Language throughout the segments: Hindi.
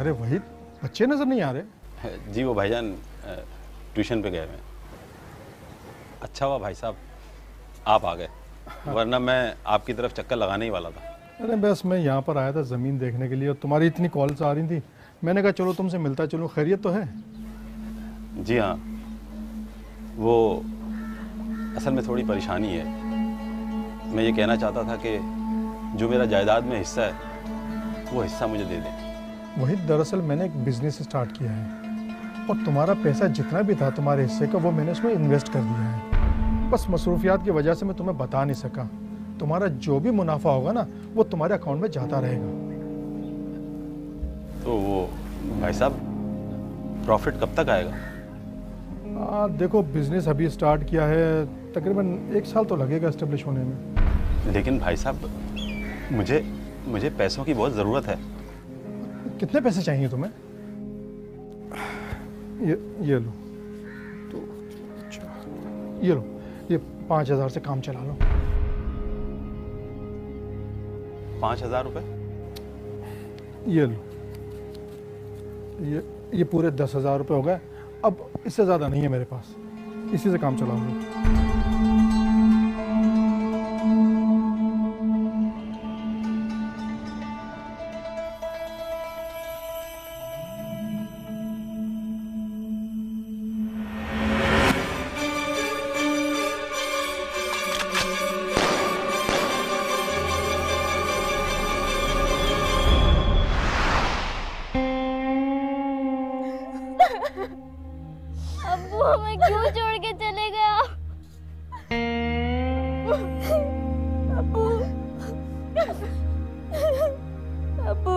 अरे वही बच्चे नजर नहीं आ रहे। जी वो भाईजान ट्यूशन पे गए हैं। अच्छा हुआ भाई साहब आप आ गए, वरना मैं आपकी तरफ चक्कर लगाने ही वाला था। अरे बस मैं यहाँ पर आया था ज़मीन देखने के लिए और तुम्हारी इतनी कॉल्स आ रही थी, मैंने कहा चलो तुमसे मिलता चलो। खैरियत तो है? जी हाँ, वो असल में थोड़ी परेशानी है। मैं ये कहना चाहता था कि जो मेरा जायदाद में हिस्सा है वो हिस्सा मुझे दे दें। वही दरअसल मैंने एक बिज़नेस स्टार्ट किया है और तुम्हारा पैसा जितना भी था तुम्हारे हिस्से का वो मैंने उसमें इन्वेस्ट कर दिया है। बस मसरूफियात की वजह से मैं तुम्हें बता नहीं सका। तुम्हारा जो भी मुनाफा होगा ना वो तुम्हारे अकाउंट में जाता रहेगा। तो वो भाई साहब प्रॉफिट कब तक आएगा? देखो बिजनेस अभी स्टार्ट किया है, तकरीबन 1 साल तो लगेगा एस्टेब्लिश होने में। लेकिन भाई साहब मुझे पैसों की बहुत ज़रूरत है। कितने पैसे चाहिए तुम्हें? ये लो तो ये लो, ये 5,000 से काम चला लो। 5,000 रुपये? ये लो, ये पूरे 10,000 रुपये हो गए। अब इससे ज़्यादा नहीं है मेरे पास, इसी से काम चलाऊंगा। अब्बू हमें क्यों छोड़ के चले गया? अब्बू अब्बू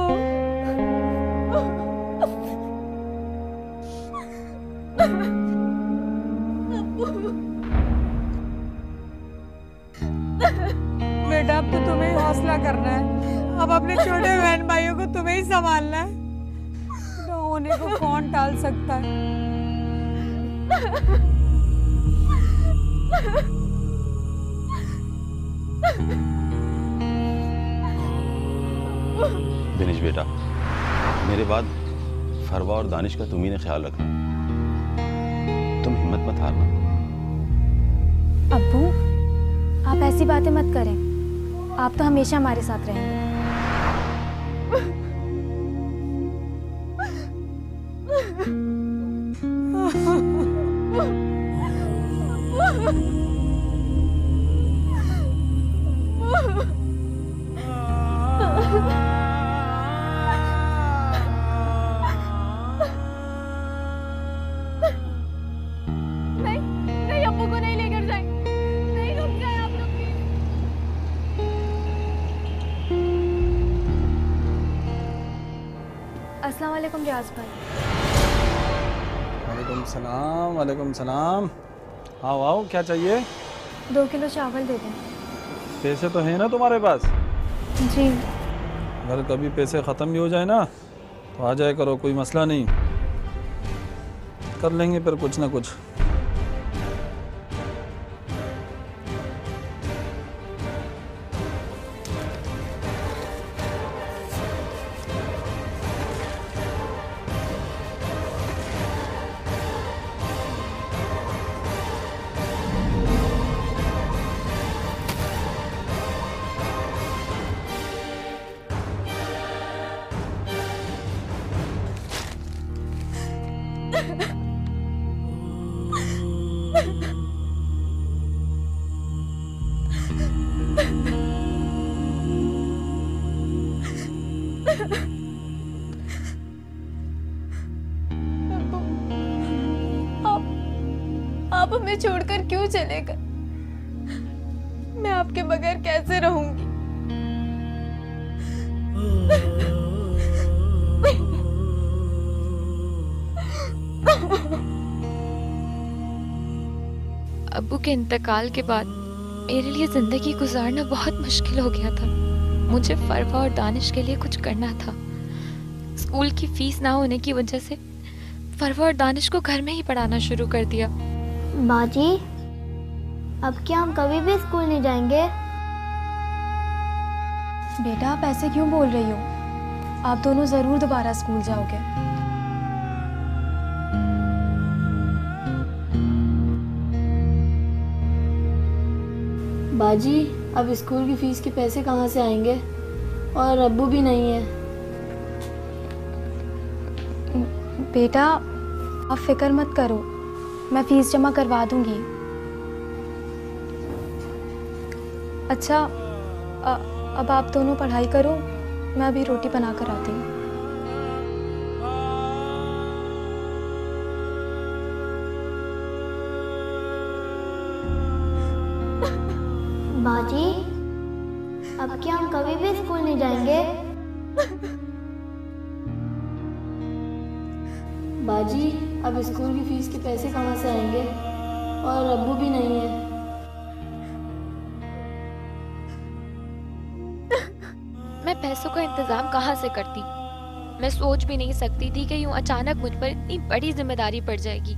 बेटा अब तो तुम्हें हौसला करना है। अब अपने छोटे बहन भाइयों को तुम्हें ही संभालना है। तो होने को कौन टाल सकता है? दिनेश बेटा, मेरे बाद फरवा और दानिश का तुम ही ने ख्याल रखना। तुम हिम्मत मत हारना। अब्बू आप ऐसी बातें मत करें, आप तो हमेशा हमारे साथ रहेंगे। नहीं अब्बू को नहीं लेकर जाएंगे। नहीं, रुक जाए आप लोग प्लीज। अस्सलाम वालेकुम रियाज भाई। वालेकुम सलाम। वालेकुम सलाम। आओ आओ, क्या चाहिए? 2 किलो चावल दे दें। पैसे तो हैं ना तुम्हारे पास? जी। अगर कभी पैसे ख़त्म भी हो जाए ना तो आ जाए करो, कोई मसला नहीं, कर लेंगे फिर कुछ ना कुछ। आप हमें छोड़कर क्यों चले गए? मैं आपके बगैर कैसे रहूंगी? अब्बू के इंतकाल के बाद मेरे लिए जिंदगी गुजारना बहुत मुश्किल हो गया था। मुझे फरवा और दानिश के लिए कुछ करना था। स्कूल की फीस ना होने की वजह से फरवा और दानिश को घर में ही पढ़ाना शुरू कर दिया। बाजी, अब क्या हम कभी भी स्कूल नहीं जाएंगे? बेटा आप ऐसे क्यों बोल रही हो? आप दोनों ज़रूर दोबारा स्कूल जाओगे। बाजी, अब स्कूल की फीस के पैसे कहाँ से आएंगे? और अब्बू भी नहीं है। बेटा, आप फिक्र मत करो, मैं फ़ीस जमा करवा दूंगी। अच्छा, अब आप दोनों पढ़ाई करो, मैं अभी रोटी बना कर आती हूँ। बाजी, अब क्या हम कभी भी स्कूल नहीं जाएंगे? बाजी, अब स्कूल की फीस के पैसे कहाँ से आएंगे? और अब्बू भी नहीं है। मैं पैसों का इंतजाम कहाँ से करती? मैं सोच भी नहीं सकती थी कि यूं अचानक मुझ पर इतनी बड़ी जिम्मेदारी पड़ जाएगी।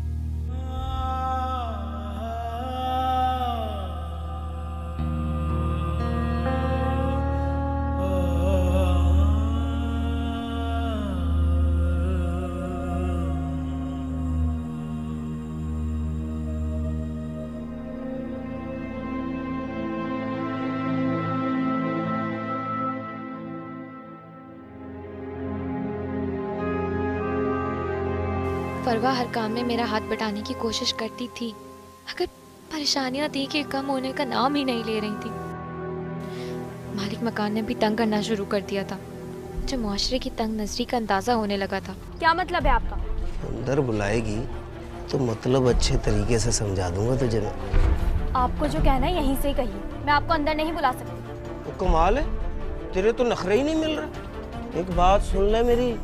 फरवा हर काम में मेरा हाथ बटाने की कोशिश करती थी, अगर परेशानियां थी कि कम होने का नाम ही नहीं ले रही थी। मालिक मकान ने भी तंग करना शुरू कर दिया था। मुझे मुआशरे की तंग नजरी का अंदाजा होने लगा था। क्या मतलब है आपका? अंदर बुलाएगी तो मतलब अच्छे तरीके से समझा दूंगा तुझे मैं। आपको जो कहना है यहीं से कहिए, मैं आपको अंदर नहीं बुला सकती। वो कमाल है, तेरे तो नखरे ही नहीं मिल रहा। एक बात सुन ले मेरी,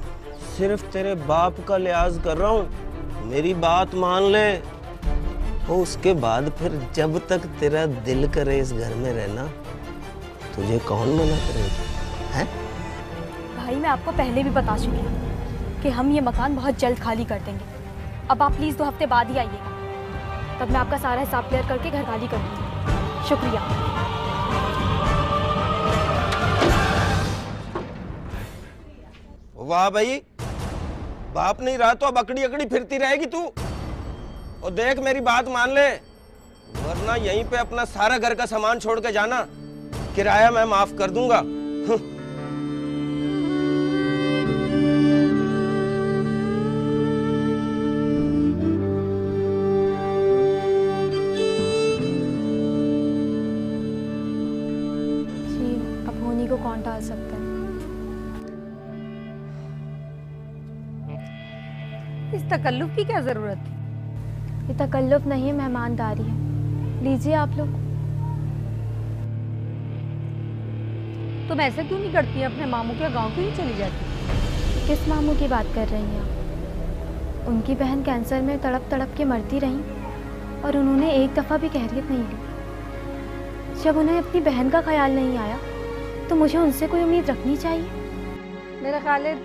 सिर्फ तेरे बाप का लिहाज कर रहा हूँ, मेरी बात मान ले। और उसके बाद फिर जब तक तेरा दिल करे इस घर में रहना, तुझे कौन मना करेगा? हैं? भाई, मैं आपको पहले भी बता चुकी हूँ कि हम ये मकान बहुत जल्द खाली कर देंगे। अब आप प्लीज़ 2 हफ्ते बाद ही आइएगा, तब मैं आपका सारा हिसाब क्लियर करके घर खाली कर दूँगी। शुक्रिया। वाह भाई, बाप नहीं रहा तो अब अकड़ी अकड़ी फिरती रहेगी तू। और देख, मेरी बात मान ले, वरना यहीं पे अपना सारा घर का सामान छोड़ के जाना, किराया मैं माफ कर दूंगा। जी, अब होनी को कौन टाल सकता है? इस तकल्लुफ की क्या जरूरत है? ये तकल्लुफ नहीं है, मेहमानदारी है। लीजिए आप लोग। तुम ऐसे क्यों नहीं करती? अपने मामू के गांव क्यों नहीं चली जाती? किस मामू की बात कर रही हैं आप? उनकी बहन कैंसर में तड़प तड़प के मरती रही और उन्होंने एक दफ़ा भी खैरियत नहीं ली। जब उन्हें अपनी बहन का ख्याल नहीं आया तो मुझे उनसे कोई उम्मीद रखनी चाहिए। मेरा ख्याल है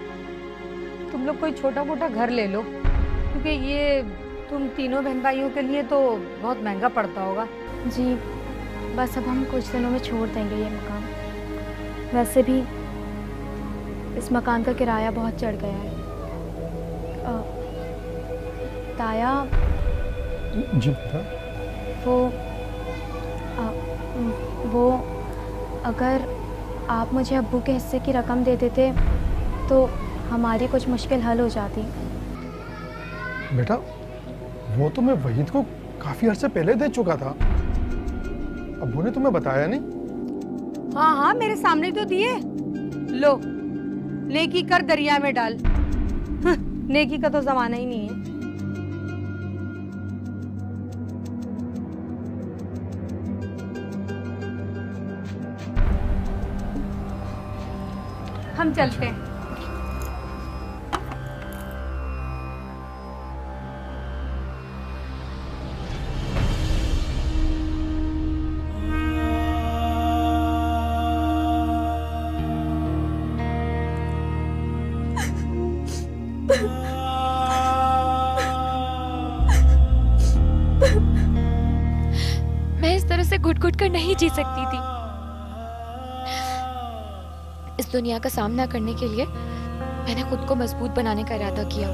तुम लोग कोई छोटा मोटा घर ले लो, क्योंकि ये तुम तीनों बहन भाइयों के लिए तो बहुत महंगा पड़ता होगा। जी, बस अब हम कुछ दिनों में छोड़ देंगे ये मकान। वैसे भी इस मकान का किराया बहुत चढ़ गया है। ताया, जी बेटा। वो अगर आप मुझे अब्बू के हिस्से की रकम दे देते तो हमारी कुछ मुश्किल हल हो जाती। बेटा, वो तो मैं वहीद को काफी अर्से पहले दे चुका था। अब्बू ने तुम्हें बताया नहीं? हाँ हाँ, मेरे सामने तो दिए। लो, नेकी कर दरिया में डाल। नेकी का तो जमाना ही नहीं है। हम चलते हैं। मैं इस तरह से घुट घुट कर नहीं जी सकती थी। इस दुनिया का सामना करने के लिए मैंने खुद को मजबूत बनाने का इरादा किया।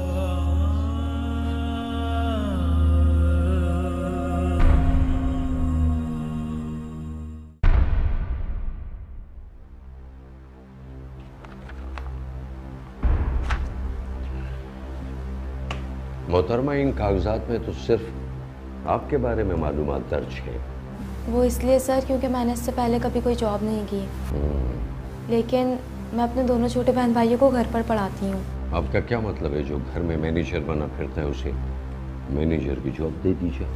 मोहतरमा, इन कागजात में तो सिर्फ आपके बारे में मालूमात दर्ज है। वो इसलिए सर क्योंकि मैंने इससे पहले कभी कोई जॉब नहीं की, लेकिन मैं अपने दोनों छोटे बहन भाइयों को घर पर पढ़ाती हूँ। आपका क्या मतलब है, जो घर में मैनेजर बना फिरता है उसे मैनेजर की जॉब दे दीजिए?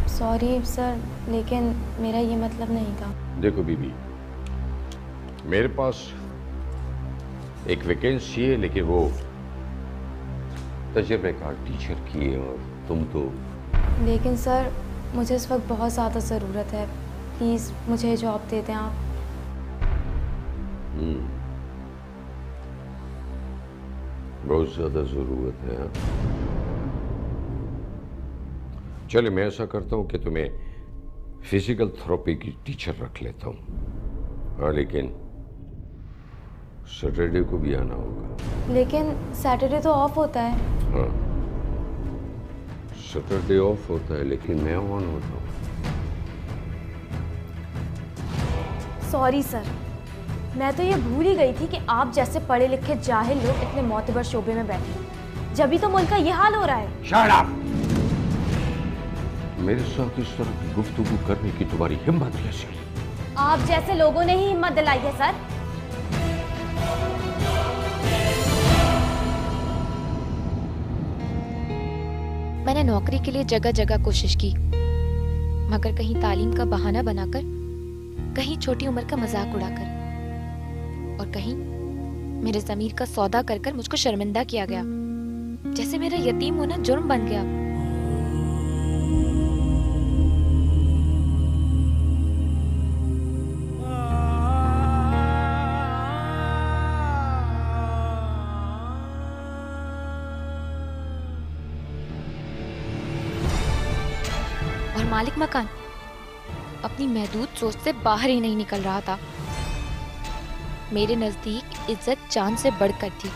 सॉरी सर, लेकिन मेरा ये मतलब नहीं था। देखो बीबी, मेरे पास एक वैकेंसी है, लेकिन वो तजुर्बेकार टीचर की है, और तुम तो। लेकिन सर मुझे इस वक्त बहुत ज़्यादा ज़रूरत है, प्लीज़ मुझे जॉब दे दें आप। बहुत ज़्यादा ज़रूरत है। चलिए, मैं ऐसा करता हूँ कि तुम्हें फिजिकल थेरेपी की टीचर रख लेता हूँ। हाँ, लेकिन सैटरडे को भी आना होगा। लेकिन सैटरडे तो ऑफ होता है। हाँ, सैटरडे ऑफ होता है, लेकिन मैं ऑन होता हूँ। सॉरी सर, मैं तो ये भूल ही गई थी कि आप जैसे पढ़े लिखे जाहिल लोग इतने मोतबर शोबे में बैठे, जब तो मुल्क का ये हाल हो रहा है। Shut up! मेरे साथ इस तरह की गुफ्तगू करने की तुम्हारी हिम्मत कैसी? आप जैसे लोगों ने ही हिम्मत दिलाई है सर। मैंने नौकरी के लिए जगह जगह कोशिश की, मगर कहीं तालीम का बहाना बनाकर, कहीं छोटी उम्र का मजाक उड़ाकर, और कहीं मेरे ज़मीर का सौदा कर कर मुझको शर्मिंदा किया गया, जैसे मेरा यतीम होना जुर्म बन गया। और मालिक मकान अपनी महदूद सोच से बाहर ही नहीं निकल रहा था। मेरे नजदीक इज्जत जान से बढ़कर थी।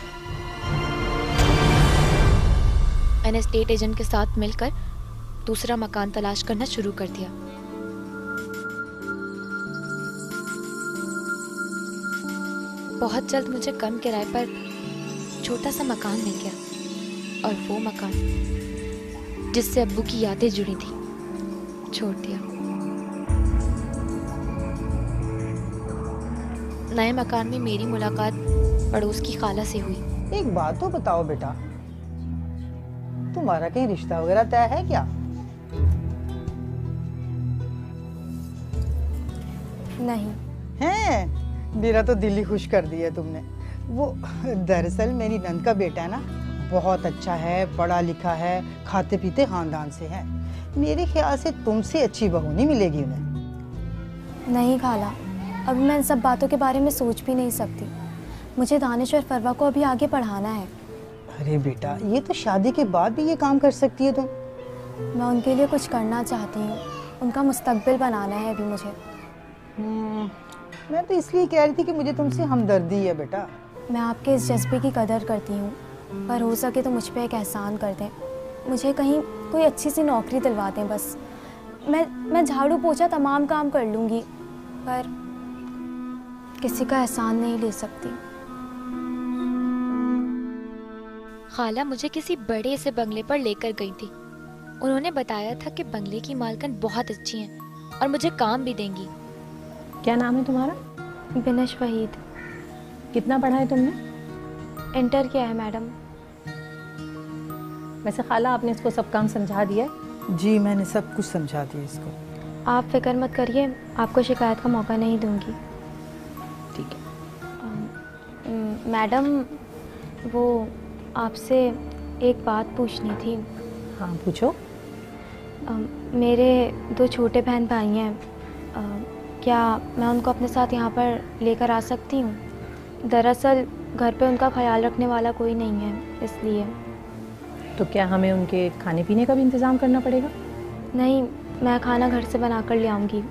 मैंने स्टेट एजेंट के साथ मिलकर दूसरा मकान तलाश करना शुरू कर दिया। बहुत जल्द मुझे कम किराए पर छोटा सा मकान मिल गया, और वो मकान जिससे अब्बू की यादें जुड़ी थी छोड़ दिया। नए मकान में मेरी मुलाकात पड़ोस की खाला से हुई। एक बात तो बताओ बेटा, तुम्हारा कहीं रिश्ता वगैरह तय है क्या? नहीं है? मेरा तो दिल ही खुश कर दिया तुमने। वो दरअसल मेरी नंद का बेटा है ना, बहुत अच्छा है, पढ़ा लिखा है, खाते पीते खानदान से है। मेरे ख्याल से तुमसे अच्छी बहू नहीं मिलेगी उन्हें। नहीं खाला, अब मैं इन सब बातों के बारे में सोच भी नहीं सकती। मुझे दानिश और फरवा को अभी आगे पढ़ाना है। अरे बेटा, ये तो शादी के बाद भी ये काम कर सकती है तुम। मैं उनके लिए कुछ करना चाहती हूँ, उनका मुस्तकबिल बनाना है अभी मुझे। मैं तो इसलिए कह रही थी कि मुझे तुमसे हमदर्दी है बेटा। मैं आपके इस जज्बे की कदर करती हूँ, पर हो सके तो मुझ पे एक एहसान कर दें, मुझे कहीं कोई अच्छी सी नौकरी दिलवा दें बस। मैं झाड़ू पोछा तमाम काम कर लूँगी, पर किसी का एहसान नहीं ले सकती। खाला मुझे किसी बड़े से बंगले पर लेकर गई थी। उन्होंने बताया था कि बंगले की मालकन बहुत अच्छी हैं और मुझे काम भी देंगी। क्या नाम है तुम्हारा? बिनश वहीद। कितना पढ़ा है तुमने? इंटर किया है मैडम। वैसे खाला, आपने इसको सब काम समझा दिया है? जी, मैंने सब कुछ समझा दिया इसको। आप फिक्र मत करिए, आपको शिकायत का मौका नहीं दूंगी। ठीक है। मैडम, वो आपसे एक बात पूछनी थी। हाँ, पूछो। मेरे 2 छोटे बहन भाई हैं, क्या मैं उनको अपने साथ यहाँ पर लेकर आ सकती हूँ? दरअसल घर पे उनका ख्याल रखने वाला कोई नहीं है, इसलिए। तो क्या हमें उनके खाने पीने का भी इंतज़ाम करना पड़ेगा? नहीं, मैं खाना घर से बना कर ले आऊँगी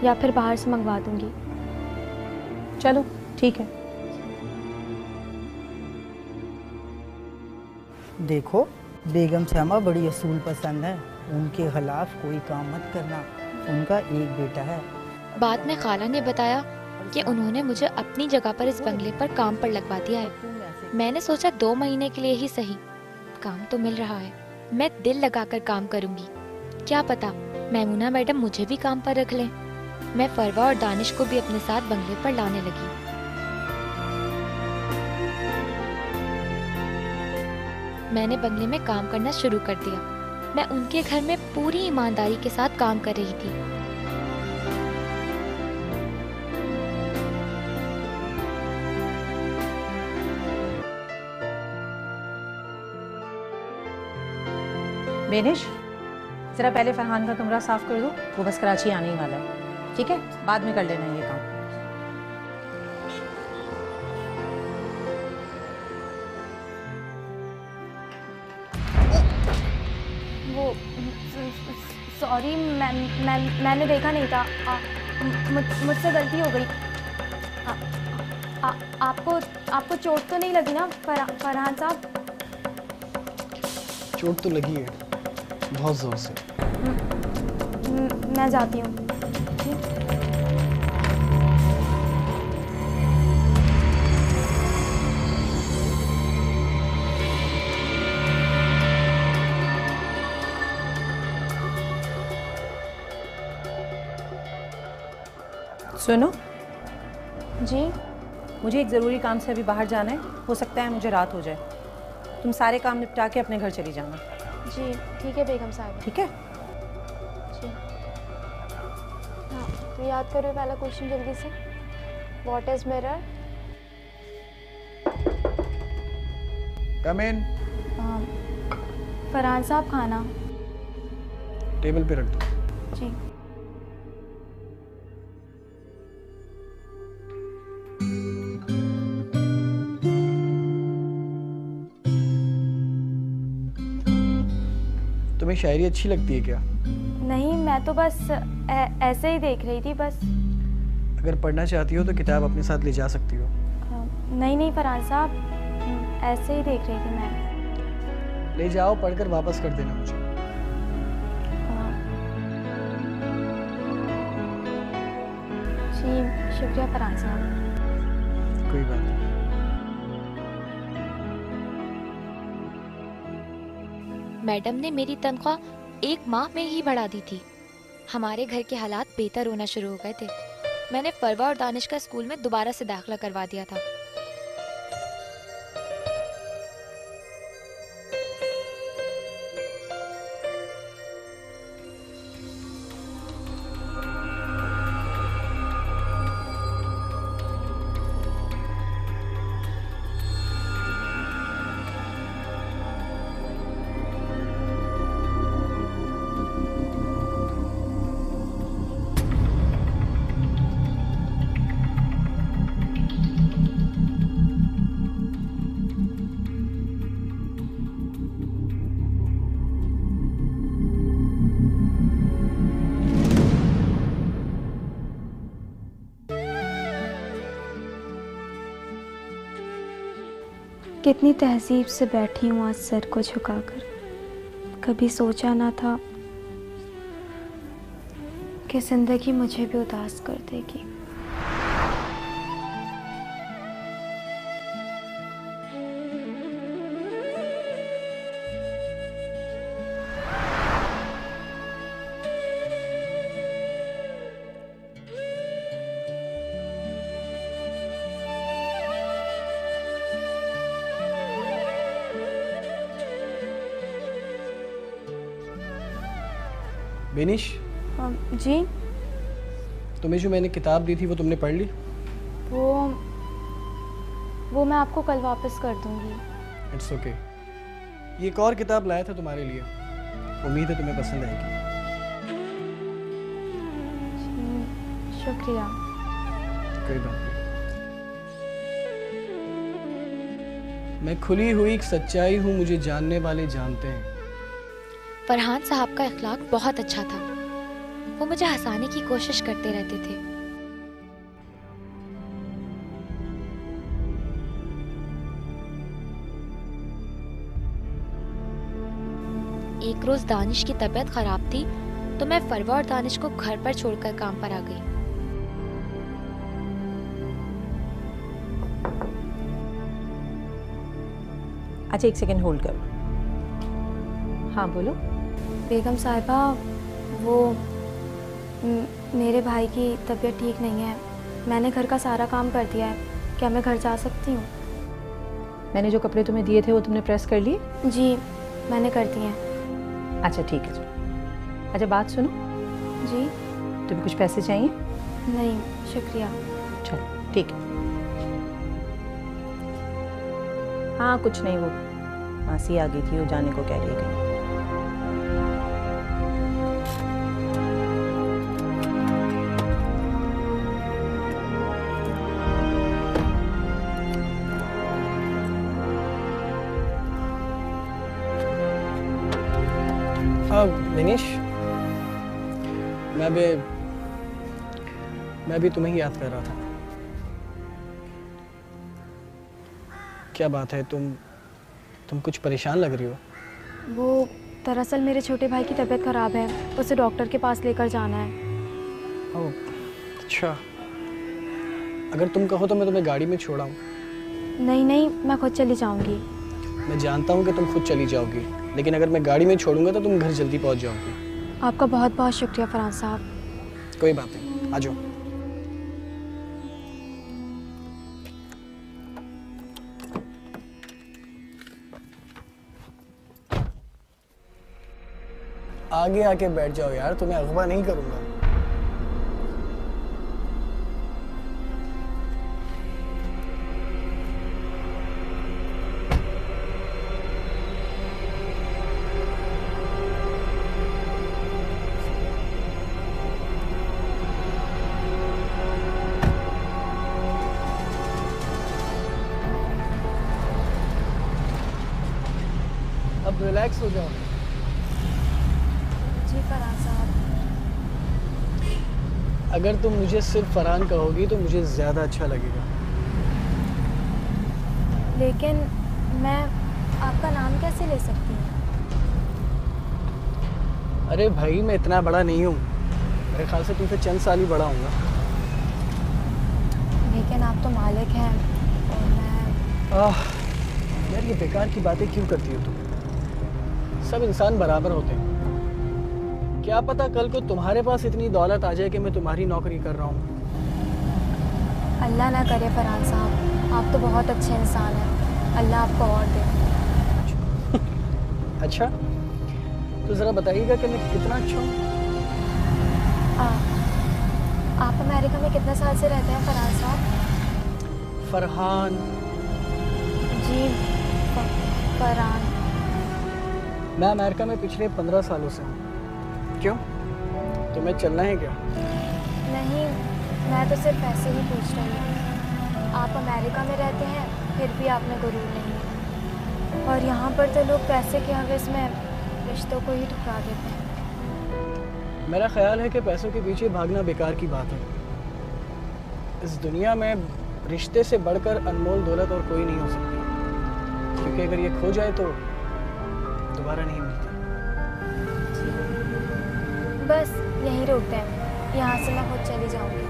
या फिर बाहर से मंगवा दूँगी। चलो ठीक है। देखो, बेगम शमा बड़ी असूल पसंद है, उनके खिलाफ कोई काम मत करना, उनका एक बेटा है। बाद में खाला ने बताया कि उन्होंने मुझे अपनी जगह पर इस बंगले पर काम पर लगवा दिया है। मैंने सोचा 2 महीने के लिए ही सही, काम तो मिल रहा है, मैं दिल लगाकर काम करूंगी। क्या पता मैमूना मैडम मुझे भी काम पर रख लें। मैं फरवा और दानिश को भी अपने साथ बंगले पर लाने लगी। मैंने बंगले में काम करना शुरू कर दिया। मैं उनके घर में पूरी ईमानदारी के साथ काम कर रही थी। बेनिश, जरा पहले फरहान का कमरा साफ कर दो, वो बस कराची आने ही वाला है। ठीक है, बाद में कर लेना ये काम। वो सॉरी, मैंने देखा नहीं था, मुझसे गलती हो गई। आपको चोट तो नहीं लगी ना फरहान साहब? चोट तो लगी है, बहुत जोर से। मैं जाती हूँ। सुनो जी, मुझे एक ज़रूरी काम से अभी बाहर जाना है, हो सकता है मुझे रात हो जाए। तुम सारे काम निपटा के अपने घर चली जाना। जी ठीक है बेगम साहब। ठीक है जी। हाँ, तो याद करो पहला क्वेश्चन जल्दी से। What is mirror? Come in. Farhan sahab, खाना टेबल पे रख दो। जी। तुम्हें शायरी अच्छी लगती है क्या? नहीं, मैं तो बस ऐसे ही देख रही थी बस। अगर पढ़ना चाहती हो तो किताब अपने साथ ले जा सकती हो। नहीं फरहान साहब, ऐसे ही देख रही थी मैं। ले जाओ, पढ़कर वापस कर देना मुझे। जी शुक्रिया फरहान साहब। कोई बात नहीं। मैडम ने मेरी तनख्वाह 1 माह में ही बढ़ा दी थी। हमारे घर के हालात बेहतर होना शुरू हो गए थे। मैंने फरवा और दानिश का स्कूल में दोबारा से दाखिला करवा दिया था। कितनी तहजीब से बैठी हूँ आज सर को झुकाकर। कभी सोचा ना था कि जिंदगी मुझे भी उदास कर देगी। बेनिश, जी? तुम्हें जो मैंने किताब दी थी वो तुमने पढ़ ली? वो मैं आपको कल वापस कर दूंगी। It's okay. ये एक और किताब लाया था तुम्हारे लिए, उम्मीद है तुम्हें पसंद आएगी। शुक्रिया। कोई बात नहीं। मैं खुली हुई एक सच्चाई हूँ, मुझे जानने वाले जानते हैं। फरहान साहब का अखलाक बहुत अच्छा था। वो मुझे हंसाने की कोशिश करते रहते थे। एक रोज दानिश की तबीयत खराब थी तो मैं फरवा और दानिश को घर पर छोड़कर काम पर आ गई। अच्छा, एक सेकंड होल्ड करो। हाँ बोलो। बेगम साहिबा, वो मेरे भाई की तबीयत ठीक नहीं है। मैंने घर का सारा काम कर दिया है। क्या मैं घर जा सकती हूँ? मैंने जो कपड़े तुम्हें दिए थे वो तुमने प्रेस कर लिए? जी, मैंने कर दिए हैं। अच्छा ठीक है, चलो। अच्छा बात सुनो। जी। तुम्हें कुछ पैसे चाहिए? नहीं शुक्रिया। चलो ठीक है। हाँ कुछ नहीं, वो मासी आ गई थी, वो जाने को कह रही थी। विनीश, मैं भी तुम्हें ही याद कर रहा था। क्या बात है, तुम कुछ परेशान लग रही हो? वो दरअसल मेरे छोटे भाई की तबीयत ख़राब है, उसे डॉक्टर के पास लेकर जाना है। ओह अच्छा, अगर तुम कहो तो मैं तुम्हें गाड़ी में छोड़ाऊँ? नहीं नहीं, मैं खुद चली जाऊंगी। मैं जानता हूँ कि तुम खुद चली जाओगी, लेकिन अगर मैं गाड़ी में छोड़ूंगा तो तुम घर जल्दी पहुँच जाओगी। आपका बहुत बहुत शुक्रिया फरहान साहब। कोई बात नहीं, आ जाओ। आगे आके बैठ जाओ यार, तुम्हें अगवा नहीं करूंगा। अब रिलैक्स हो जाओ। जी फरहान साहब। अगर तुम मुझे सिर्फ फरहान कहोगी तो मुझे ज़्यादा अच्छा लगेगा। लेकिन मैं आपका नाम कैसे ले सकती हूँ? अरे भाई, मैं इतना बड़ा नहीं हूँ, मेरे ख्याल से तुमसे चंद साल ही बड़ा हूँगा। लेकिन आप तो मालिक हैं और मैं यार ये बेकार की बातें क्यों करती हो तुम? सब इंसान बराबर होते हैं। क्या पता कल को तुम्हारे पास इतनी दौलत आ जाए कि मैं तुम्हारी नौकरी कर रहा हूँ। अल्लाह ना करे फरहान साहब, आप तो बहुत अच्छे इंसान हैं। अल्लाह आपको और दे। अच्छा, तो ज़रा बताइएगा कि मैं कितना अच्छा हूँ। आप अमेरिका में कितने साल से रहते हैं फरहान साहब? फरहान। जी फरहान। मैं अमेरिका में पिछले 15 सालों से हूँ। क्यों, तुम्हें चलना है क्या? नहीं, मैं तो सिर्फ ऐसे ही पूछ रही हूँ। आप अमेरिका में रहते हैं फिर भी आप में गुरूर नहीं है, और यहाँ पर तो लोग पैसे के हवस में रिश्तों को ही ठुकरा देते हैं। मेरा ख्याल है कि पैसों के पीछे भागना बेकार की बात है। इस दुनिया में रिश्ते से बढ़कर अनमोल दौलत और कोई नहीं हो सकती, क्योंकि अगर ये खो जाए तो दोबारा नहीं मिलता। बस यहीं रोकते हैं, यहाँ से मैं खुद चली जाऊंगी।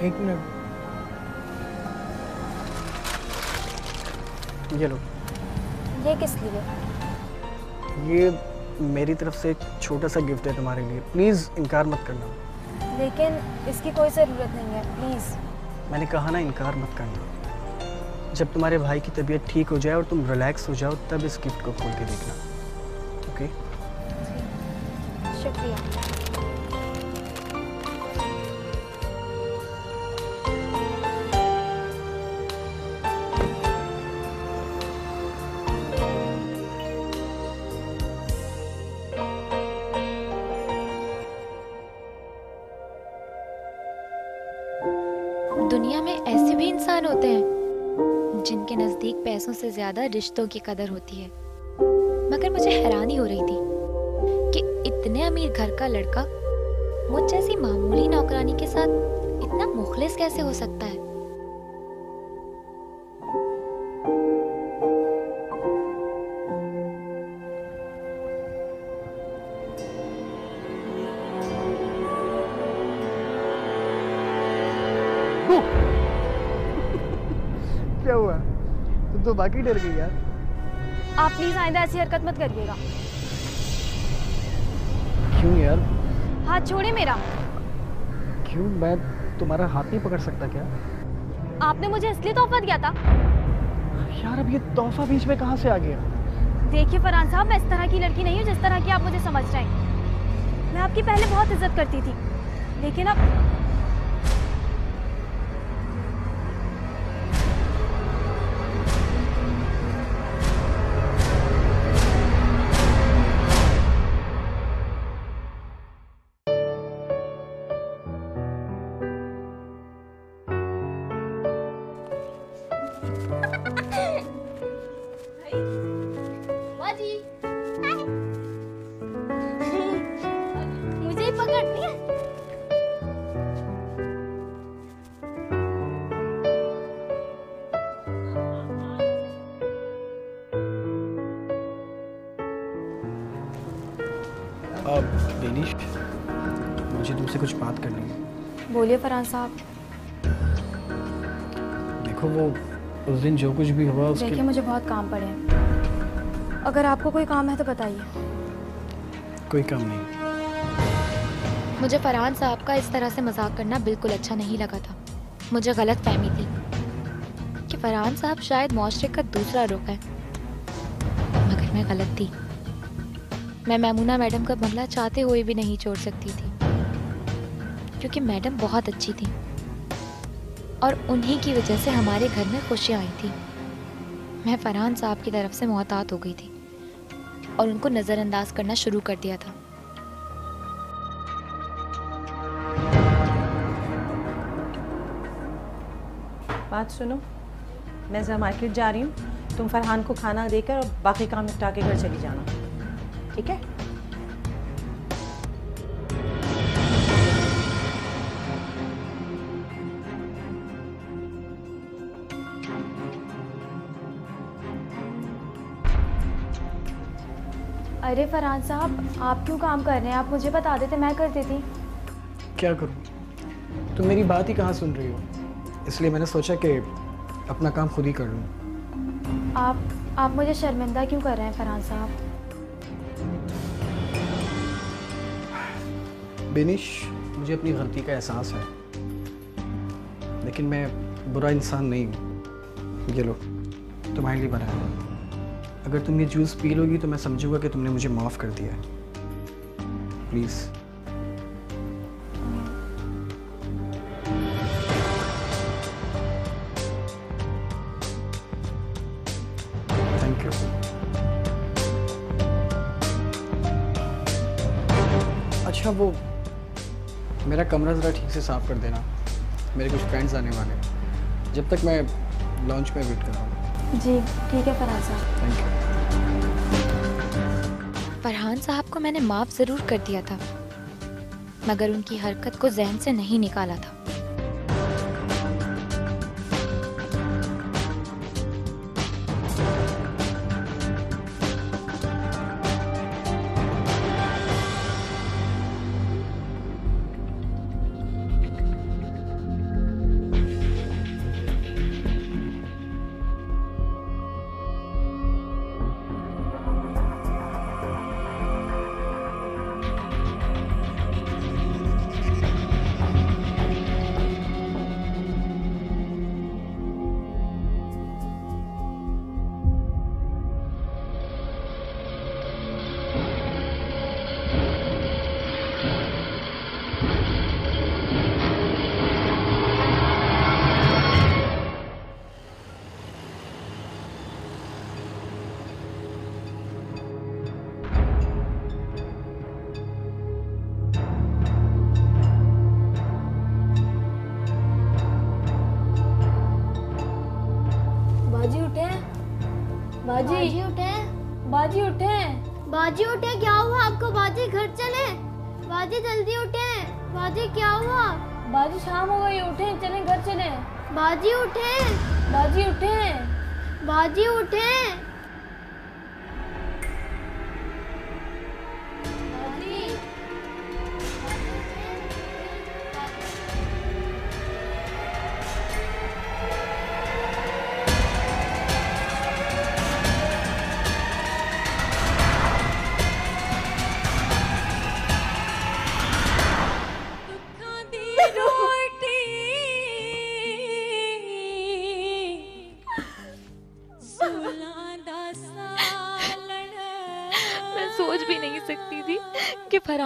एक मिनट, ये लो। ये किस लिए? ये मेरी तरफ से एक छोटा सा गिफ्ट है तुम्हारे लिए, प्लीज़ इनकार मत करना। लेकिन इसकी कोई ज़रूरत नहीं है, प्लीज़। मैंने कहा ना, इनकार मत करना। जब तुम्हारे भाई की तबीयत ठीक हो जाए और तुम रिलैक्स हो जाओ, तब इस गिफ्ट को खोल के देखना। ओके? शुक्रिया। दुनिया में ऐसे भी इंसान होते हैं जिनके नजदीक पैसों से ज्यादा रिश्तों की कदर होती है। मगर मुझे हैरानी हो रही थी कि इतने अमीर घर का लड़का मुझ जैसी मामूली नौकरानी के साथ इतना मुखलिस कैसे हो सकता है। तो बाकी डर गई यार। आप प्लीज आइंदा ऐसी हरकत मत करिएगा। क्यों यार? हाथ छोड़े मेरा। क्यों? मैं तुम्हारा हाथ नहीं पकड़ सकता क्या? आपने मुझे इसलिए तोहफा दिया था। यार अब ये तोहफा बीच में कहाँ से आ गया? देखिए फरहान साहब, मैं इस तरह की लड़की नहीं हूँ जिस तरह की आप मुझे समझ रहे हैं। मैं आपकी पहले बहुत इज्जत करती थी, लेकिन अब मुझे पकड़नी है। बेनिश, मुझे तुमसे कुछ बात करनी है। बोलिए फरहान साहब। देखो वो उस दिन जो कुछ भी हुआ उसके... देखिए मुझे बहुत काम पड़े हैं, अगर आपको कोई काम है तो बताइए। कोई काम नहीं। मुझे फरहान साहब का इस तरह से मजाक करना बिल्कुल अच्छा नहीं लगा था। मुझे गलत फहमी थी कि फरहान साहब शायद मुआशरे का दूसरा रुख है, मगर मैं गलत थी। मैं मैमूना मैडम का बंगला चाहते हुए भी नहीं छोड़ सकती थी, क्योंकि मैडम बहुत अच्छी थी और उन्हीं की वजह से हमारे घर में खुशियाँ आई थी। मैं फरहान साहब की तरफ से मोहतात हो गई थी और उनको नज़रअंदाज करना शुरू कर दिया था। बात सुनो, मैं जरा मार्केट जा रही हूँ, तुम फरहान को खाना देकर और बाकी काम निपटा के घर चली जाना, ठीक है? अरे फरहान साहब, आप क्यों काम कर रहे हैं? आप मुझे बता देते, मैं कर देती। क्या करूँ? तुम मेरी बात ही कहाँ सुन रही हो, इसलिए मैंने सोचा कि अपना काम खुद ही कर लूँ। आप मुझे शर्मिंदा क्यों कर रहे हैं फरहान साहब? बेनिश, मुझे अपनी गलती का एहसास है, लेकिन मैं बुरा इंसान नहीं हूँ। ये लो, तुम्हारे लिए बनाया है। अगर तुम ये जूस पी लोगी तो मैं समझूंगा कि तुमने मुझे माफ़ कर दिया है। प्लीज़। Thank you. अच्छा, वो मेरा कमरा ज़रा ठीक से साफ़ कर देना, मेरे कुछ फ्रेंड्स आने वाले हैं, जब तक मैं लॉन्च में वेट कर रहा हूँ। जी ठीक है फरहान साहब। Thank you. फरहान साहब को मैंने माफ़ ज़रूर कर दिया था, मगर उनकी हरकत को जहन से नहीं निकाला था। बाजी उठे, बाजी उठे, बाजी उठे। क्या हुआ आपको बाजी? घर चले बाजी, जल्दी उठे बाजी। क्या हुआ बाजी? शाम हो गई, उठे, चले घर चले। बाजी उठे, बाजी उठे, बाजी उठे।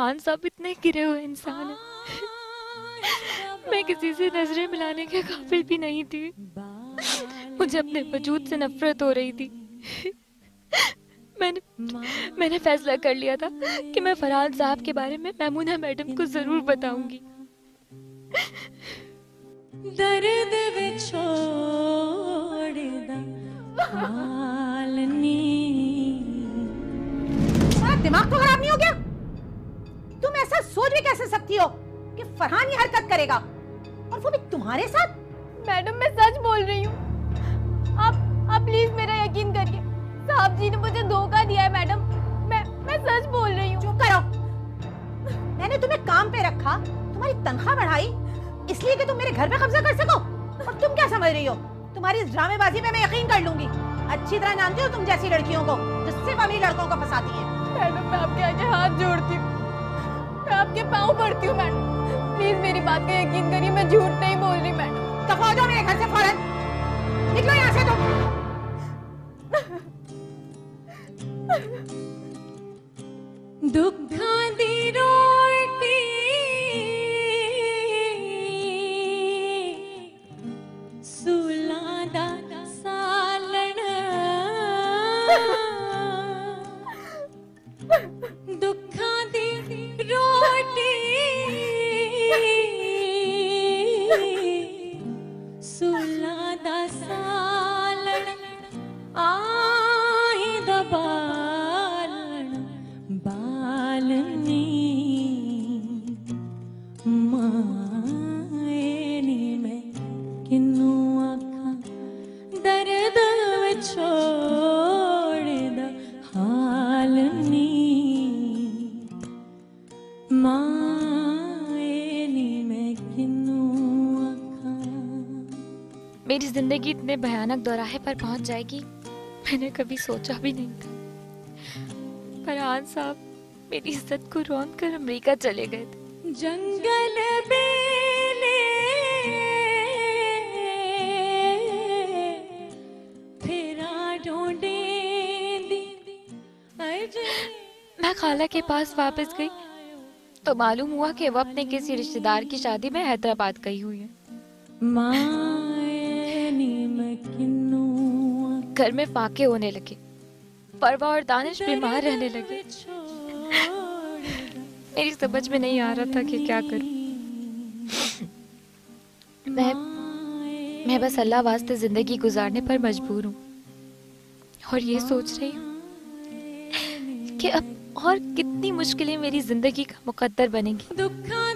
फरहान साहब इतने गिरे हुए इंसान हैं। मैं किसी से नजरें मिलाने के काबिल भी नहीं थी। मुझे अपने वजूद से नफरत हो रही थी। मैंने फैसला कर लिया था कि मैं फरहान साहब के बारे में मैमूना मैडम को जरूर बताऊंगी। दर्द में छोड़ तुम्हारा दिमाग तो खराब नहीं हो गया? तुम ऐसा सोच भी कैसे सकती हो कि फरहान ये हरकत करेगा, और वो भी तुम्हारे साथ? मैडम मैं सच बोल रही हूँ। आप प्लीज मेरा यकीन करिए। साहब जी ने मुझे धोखा दिया है मैडम। मैं सच बोल रही हूँ। चुप करो। मैंने तुम्हें काम पे रखा, तुम्हारी तनख्वाह बढ़ाई इसलिए कि तुम मेरे घर पे कब्जा कर सको, और तुम क्या समझ रही हो तुम्हारी इस ड्रामेबाजी पे मैं यकीन कर लूंगी? अच्छी तरह जानती हो तुम जैसी लड़कियों को जो सिर्फ अमीर लड़कों को फंसाती हैं। मैडम मैं आपके आगे हाथ जोड़ती हूँ, मैं आपके पाँव पड़ती हूँ मैडम, प्लीज मेरी बात का यकीन करिए। मैं झूठ नहीं बोल रही मैडम। दफा हो जाओ मेरे घर से फौरन, निकलो यहाँ से तुम। दुखा दी रोटी सूला दा सालन, दुखा दी रोटी सूला दा सालन, आहे दा बालन बालनी मायनी में किन्नू आखा दर्द में छोड़ दा हालनी मायनी में किन्नू आखा। मेरी जिंदगी इतने भयानक दौराहे पर पहुंच जाएगी मैंने कभी सोचा भी नहीं था। फरहान साहब मेरी इज्जत को रौंद कर अमेरिका चले गए थे। जंगल बेले फेरा ढूंढे दी। मैं खाला के पास वापस गई तो मालूम हुआ कि वो अपने किसी रिश्तेदार की शादी में हैदराबाद गई हुई है। घर में फाके होने लगे, परवा और दानिश बीमार रहने लगे। मेरी समझ में नहीं आ रहा था कि क्या करूं। मैं बस अल्लाह वास्ते जिंदगी गुजारने पर मजबूर हूँ और ये सोच रही हूँ कि अब और कितनी मुश्किलें मेरी जिंदगी का मुकद्दर बनेंगी। दुखा